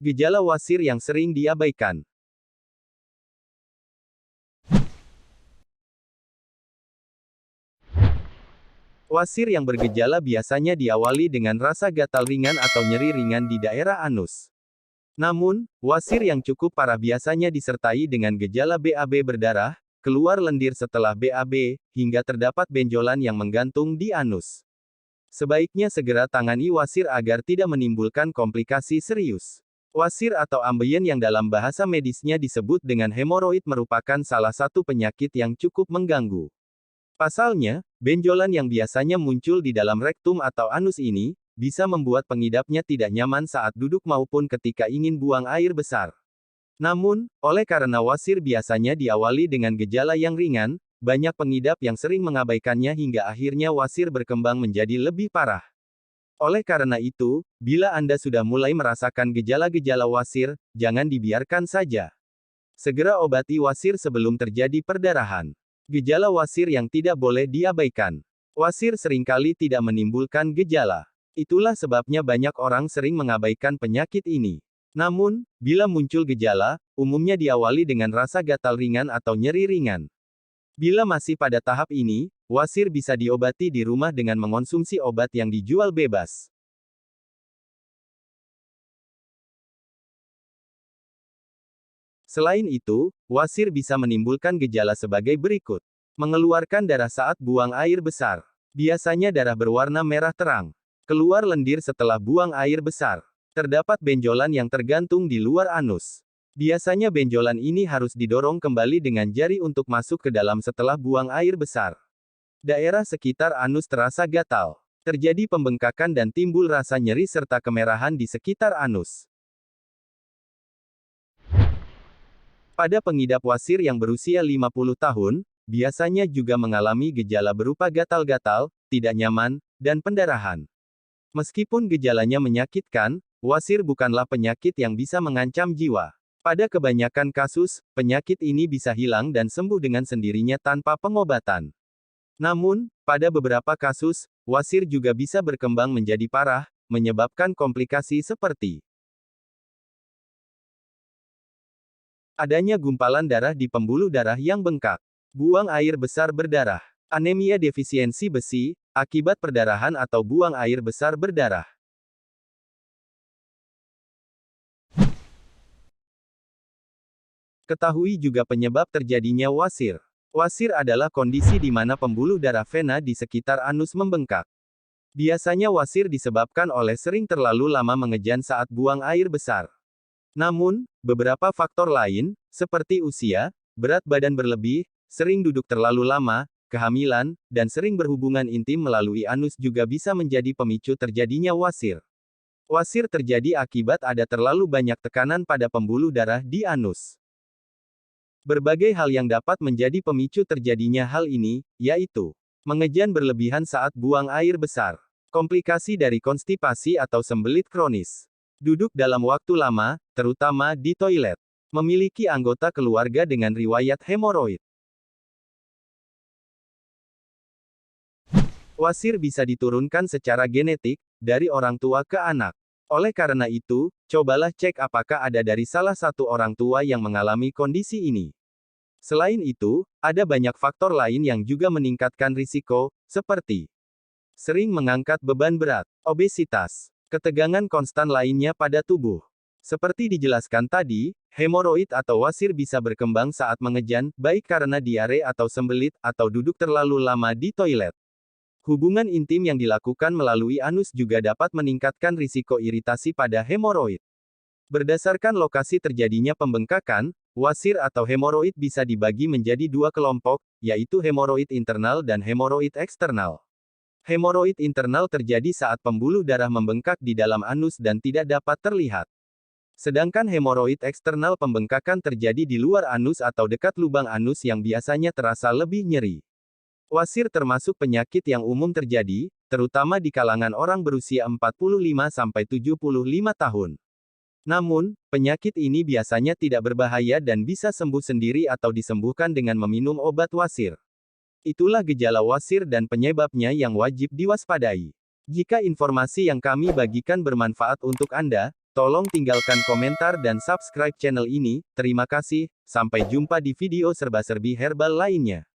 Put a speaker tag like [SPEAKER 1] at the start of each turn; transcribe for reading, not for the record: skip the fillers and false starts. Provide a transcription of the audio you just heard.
[SPEAKER 1] Gejala wasir yang sering diabaikan. Wasir yang bergejala biasanya diawali dengan rasa gatal ringan atau nyeri ringan di daerah anus. Namun, wasir yang cukup parah biasanya disertai dengan gejala BAB berdarah, keluar lendir setelah BAB, hingga terdapat benjolan yang menggantung di anus. Sebaiknya segera tangani wasir agar tidak menimbulkan komplikasi serius. Wasir atau ambeien yang dalam bahasa medisnya disebut dengan hemoroid merupakan salah satu penyakit yang cukup mengganggu. Pasalnya, benjolan yang biasanya muncul di dalam rektum atau anus ini, bisa membuat pengidapnya tidak nyaman saat duduk maupun ketika ingin buang air besar. Namun, oleh karena wasir biasanya diawali dengan gejala yang ringan, banyak pengidap yang sering mengabaikannya hingga akhirnya wasir berkembang menjadi lebih parah. Oleh karena itu, bila Anda sudah mulai merasakan gejala-gejala wasir, jangan dibiarkan saja. Segera obati wasir sebelum terjadi perdarahan. Gejala wasir yang tidak boleh diabaikan. Wasir seringkali tidak menimbulkan gejala. Itulah sebabnya banyak orang sering mengabaikan penyakit ini. Namun, bila muncul gejala, umumnya diawali dengan rasa gatal ringan atau nyeri ringan. Bila masih pada tahap ini, wasir bisa diobati di rumah dengan mengonsumsi obat yang dijual bebas. Selain itu, wasir bisa menimbulkan gejala sebagai berikut. Mengeluarkan darah saat buang air besar. Biasanya darah berwarna merah terang. Keluar lendir setelah buang air besar. Terdapat benjolan yang tergantung di luar anus. Biasanya benjolan ini harus didorong kembali dengan jari untuk masuk ke dalam setelah buang air besar. Daerah sekitar anus terasa gatal. Terjadi pembengkakan dan timbul rasa nyeri serta kemerahan di sekitar anus. Pada pengidap wasir yang berusia 50 tahun, biasanya juga mengalami gejala berupa gatal-gatal, tidak nyaman, dan pendarahan. Meskipun gejalanya menyakitkan, wasir bukanlah penyakit yang bisa mengancam jiwa. Pada kebanyakan kasus, penyakit ini bisa hilang dan sembuh dengan sendirinya tanpa pengobatan. Namun, pada beberapa kasus, wasir juga bisa berkembang menjadi parah, menyebabkan komplikasi seperti adanya gumpalan darah di pembuluh darah yang bengkak, buang air besar berdarah, anemia defisiensi besi, akibat perdarahan atau buang air besar berdarah. Ketahui juga penyebab terjadinya wasir. Wasir adalah kondisi di mana pembuluh darah vena di sekitar anus membengkak. Biasanya wasir disebabkan oleh sering terlalu lama mengejan saat buang air besar. Namun, beberapa faktor lain, seperti usia, berat badan berlebih, sering duduk terlalu lama, kehamilan, dan sering berhubungan intim melalui anus juga bisa menjadi pemicu terjadinya wasir. Wasir terjadi akibat ada terlalu banyak tekanan pada pembuluh darah di anus. Berbagai hal yang dapat menjadi pemicu terjadinya hal ini, yaitu mengejan berlebihan saat buang air besar, komplikasi dari konstipasi atau sembelit kronis, duduk dalam waktu lama, terutama di toilet. Memiliki anggota keluarga dengan riwayat hemoroid. Wasir bisa diturunkan secara genetik, dari orang tua ke anak. Oleh karena itu, cobalah cek apakah ada dari salah satu orang tua yang mengalami kondisi ini. Selain itu, ada banyak faktor lain yang juga meningkatkan risiko, seperti sering mengangkat beban berat, obesitas, ketegangan konstan lainnya pada tubuh. Seperti dijelaskan tadi, hemoroid atau wasir bisa berkembang saat mengejan, baik karena diare atau sembelit, atau duduk terlalu lama di toilet. Hubungan intim yang dilakukan melalui anus juga dapat meningkatkan risiko iritasi pada hemoroid. Berdasarkan lokasi terjadinya pembengkakan, wasir atau hemoroid bisa dibagi menjadi dua kelompok, yaitu hemoroid internal dan hemoroid eksternal. Hemoroid internal terjadi saat pembuluh darah membengkak di dalam anus dan tidak dapat terlihat. Sedangkan hemoroid eksternal pembengkakan terjadi di luar anus atau dekat lubang anus yang biasanya terasa lebih nyeri. Wasir termasuk penyakit yang umum terjadi, terutama di kalangan orang berusia 45-75 tahun. Namun, penyakit ini biasanya tidak berbahaya dan bisa sembuh sendiri atau disembuhkan dengan meminum obat wasir. Itulah gejala wasir dan penyebabnya yang wajib diwaspadai. Jika informasi yang kami bagikan bermanfaat untuk Anda, Tolong tinggalkan komentar dan subscribe channel ini. Terima kasih, sampai jumpa di video serba-serbi herbal lainnya.